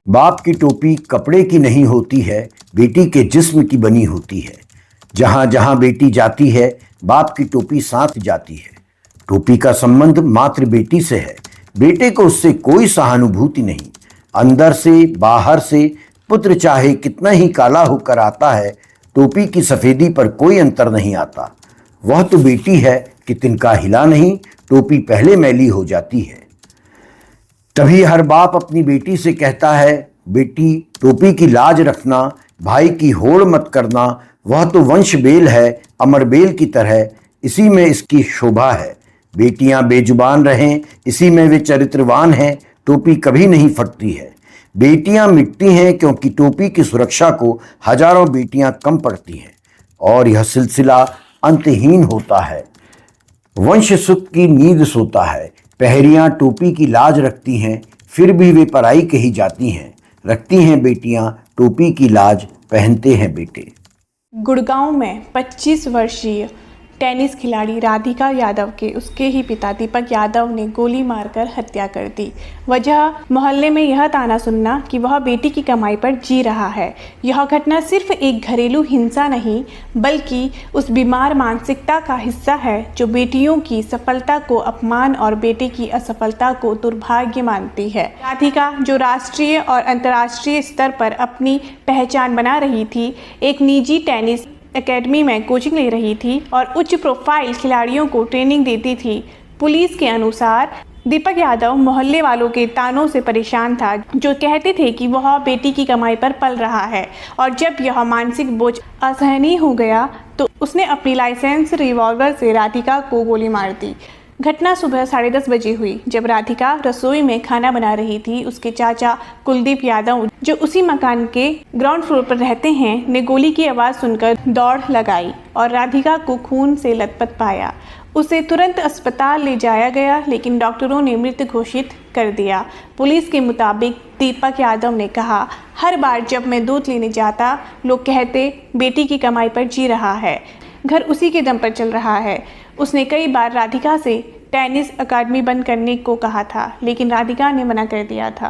बाप की टोपी कपड़े की नहीं होती है, बेटी के जिस्म की बनी होती है। जहां जहां बेटी जाती है, बाप की टोपी साथ जाती है। टोपी का संबंध मात्र बेटी से है, बेटे को उससे कोई सहानुभूति नहीं। अंदर से बाहर से पुत्र चाहे कितना ही काला होकर आता है, टोपी की सफेदी पर कोई अंतर नहीं आता। वह तो बेटी है कि तिनका हिला नहीं, टोपी पहले मैली हो जाती है। तभी हर बाप अपनी बेटी से कहता है, बेटी टोपी की लाज रखना, भाई की होड़ मत करना, वह तो वंश बेल है, अमर बेल की तरह, इसी में इसकी शोभा है। बेटियां बेजुबान रहें, इसी में वे चरित्रवान हैं, टोपी कभी नहीं फटती है। बेटियां मिटती हैं क्योंकि टोपी की सुरक्षा को हजारों बेटियां कम पड़ती हैं, और यह सिलसिला अंतहीन होता है। वंश सुख की नींद सोता है। पहरियां टोपी की लाज रखती हैं, फिर भी वे पराई कही जाती हैं। रखती हैं बेटियां टोपी की लाज, पहनते हैं बेटे। गुड़गांव में 25 वर्षीय टेनिस खिलाड़ी राधिका यादव के उसके ही पिता दीपक यादव ने गोली मारकर हत्या कर दी। वजह मोहल्ले में यह ताना सुनना कि वह बेटी की कमाई पर जी रहा है। यह घटना सिर्फ एक घरेलू हिंसा नहीं, बल्कि उस बीमार मानसिकता का हिस्सा है जो बेटियों की सफलता को अपमान और बेटे की असफलता को दुर्भाग्य मानती है। राधिका, जो राष्ट्रीय और अंतर्राष्ट्रीय स्तर पर अपनी पहचान बना रही थी, एक निजी टेनिस एकेडमी में कोचिंग ले रही थी और उच्च प्रोफाइल खिलाड़ियों को ट्रेनिंग देती थी। पुलिस के अनुसार दीपक यादव मोहल्ले वालों के तानों से परेशान था, जो कहते थे कि वह बेटी की कमाई पर पल रहा है, और जब यह मानसिक बोझ असहनीय हो गया तो उसने अपनी लाइसेंस रिवॉल्वर से राधिका को गोली मार दी। घटना सुबह 10:30 बजे हुई, जब राधिका रसोई में खाना बना रही थी। उसके चाचा कुलदीप यादव, जो उसी मकान के ग्राउंड फ्लोर पर रहते हैं, ने गोली की आवाज़ सुनकर दौड़ लगाई और राधिका को खून से लथपथ पाया। उसे तुरंत अस्पताल ले जाया गया, लेकिन डॉक्टरों ने मृत घोषित कर दिया। पुलिस के मुताबिक दीपक यादव ने कहा, हर बार जब मैं दूध लेने जाता, लोग कहते बेटी की कमाई पर जी रहा है, घर उसी के दम पर चल रहा है। उसने कई बार राधिका से टेनिस अकादमी बंद करने को कहा था, लेकिन राधिका ने मना कर दिया था।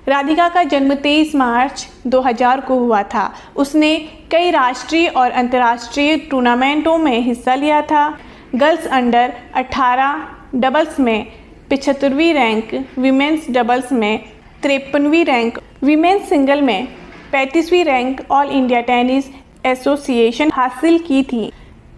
राधिका का जन्म 23 मार्च 2000 को हुआ था। उसने कई राष्ट्रीय और अंतर्राष्ट्रीय टूर्नामेंटों में हिस्सा लिया था। गर्ल्स अंडर 18 डबल्स में 75वीं रैंक, विमेंस डबल्स में 53वीं रैंक, विमेंस सिंगल में 35वीं rank All India Tennis Association हासिल की थी।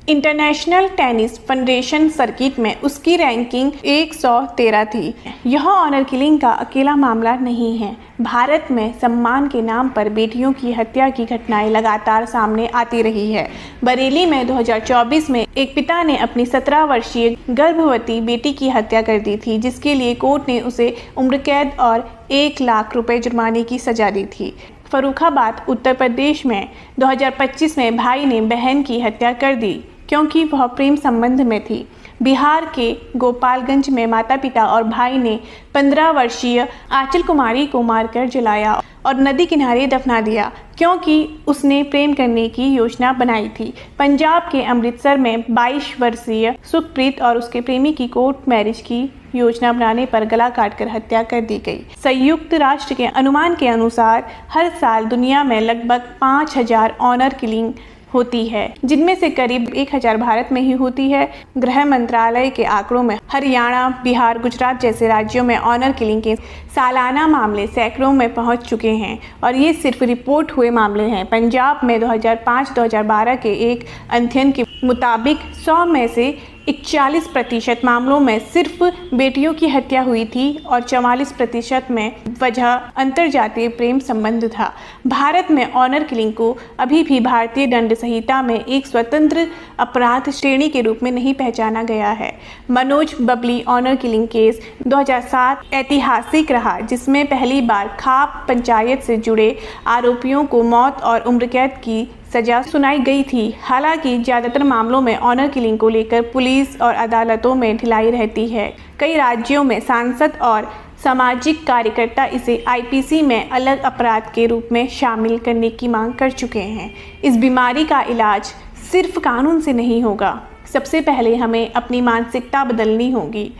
इंटरनेशनल टेनिस फेडरेशन सर्किट में उसकी रैंकिंग 113 थी। यह ऑनर किलिंग का अकेला मामला नहीं है। भारत में सम्मान के नाम पर बेटियों की हत्या की घटनाएं लगातार सामने आती रही है। बरेली में 2024 में एक पिता ने अपनी 17 वर्षीय गर्भवती बेटी की हत्या कर दी थी, जिसके लिए कोर्ट ने उसे उम्र कैद और 1 लाख रुपए जुर्माने की सजा दी थी। फर्रुखाबाद, उत्तर प्रदेश में 2025 में भाई ने बहन की हत्या कर दी क्योंकि वह प्रेम संबंध में थी। बिहार के गोपालगंज में माता पिता और भाई ने 15 वर्षीय आंचल कुमारी को मारकर जलाया और नदी किनारे दफना दिया क्योंकि उसने प्रेम करने की योजना बनाई थी। पंजाब के अमृतसर में 22 वर्षीय सुखप्रीत और उसके प्रेमी की कोर्ट मैरिज की योजना बनाने पर गला काटकर हत्या कर दी गई। संयुक्त राष्ट्र के अनुमान के अनुसार हर साल दुनिया में लगभग 5000 ऑनर किलिंग होती है, जिनमें से करीब 1000 भारत में ही होती है। गृह मंत्रालय के आंकड़ों में हरियाणा, बिहार, गुजरात जैसे राज्यों में ऑनर किलिंग के सालाना मामले सैकड़ों में पहुंच चुके हैं, और ये सिर्फ रिपोर्ट हुए मामले हैं। पंजाब में 2005-2012 के एक अध्ययन के मुताबिक 100 में से 41% मामलों में सिर्फ बेटियों की हत्या हुई थी और 44% में वजह अंतरजातीय प्रेम संबंध था। भारत में ऑनर किलिंग को अभी भी भारतीय दंड संहिता में एक स्वतंत्र अपराध श्रेणी के रूप में नहीं पहचाना गया है। Manoj Babli honour killing case 2007 ऐतिहासिक रहा, जिसमें पहली बार खाप पंचायत से जुड़े आरोपियों को मौत और उम्र कैद की सजा सुनाई गई थी। हालांकि ज़्यादातर मामलों में ऑनर किलिंग को लेकर पुलिस और अदालतों में ढिलाई रहती है। कई राज्यों में सांसद और सामाजिक कार्यकर्ता इसे आईपीसी में अलग अपराध के रूप में शामिल करने की मांग कर चुके हैं। इस बीमारी का इलाज सिर्फ कानून से नहीं होगा। सबसे पहले हमें अपनी मानसिकता बदलनी होगी।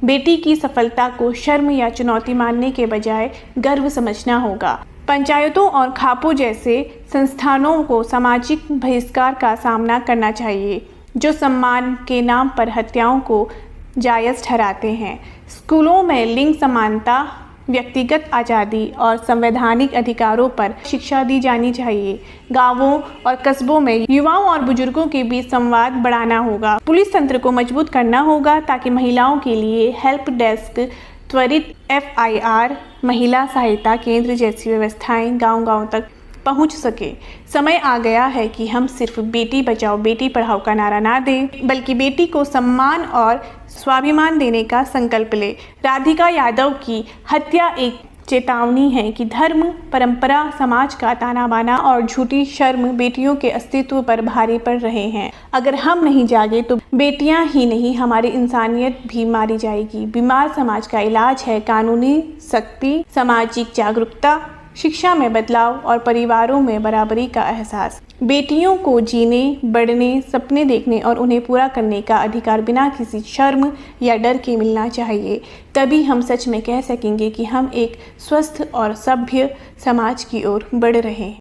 बेटी की सफलता को शर्म या चुनौती मानने के बजाय गर्व समझना होगा। पंचायतों और खापों जैसे संस्थानों को सामाजिक बहिष्कार का सामना करना चाहिए, जो सम्मान के नाम पर हत्याओं को जायज़ ठहराते हैं। स्कूलों में लिंग समानता, व्यक्तिगत आज़ादी और संवैधानिक अधिकारों पर शिक्षा दी जानी चाहिए। गांवों और कस्बों में युवाओं और बुजुर्गों के बीच संवाद बढ़ाना होगा। पुलिस तंत्र को मजबूत करना होगा ताकि महिलाओं के लिए हेल्प डेस्क, त्वरित FIR, महिला सहायता केंद्र जैसी व्यवस्थाएं गांव-गांव तक पहुंच सके। समय आ गया है कि हम सिर्फ बेटी बचाओ बेटी पढ़ाओ का नारा ना दें, बल्कि बेटी को सम्मान और स्वाभिमान देने का संकल्प ले। राधिका यादव की हत्या एक चेतावनी है कि धर्म, परंपरा, समाज का ताना बाना और झूठी शर्म बेटियों के अस्तित्व पर भारी पड़ रहे हैं। अगर हम नहीं जागे तो बेटियां ही नहीं, हमारी इंसानियत भी मारी जाएगी। बीमार समाज का इलाज है कानूनी सख्ती, सामाजिक जागरूकता, शिक्षा में बदलाव और परिवारों में बराबरी का एहसास। बेटियों को जीने, बढ़ने, सपने देखने और उन्हें पूरा करने का अधिकार बिना किसी शर्म या डर के मिलना चाहिए। तभी हम सच में कह सकेंगे कि हम एक स्वस्थ और सभ्य समाज की ओर बढ़ रहे हैं।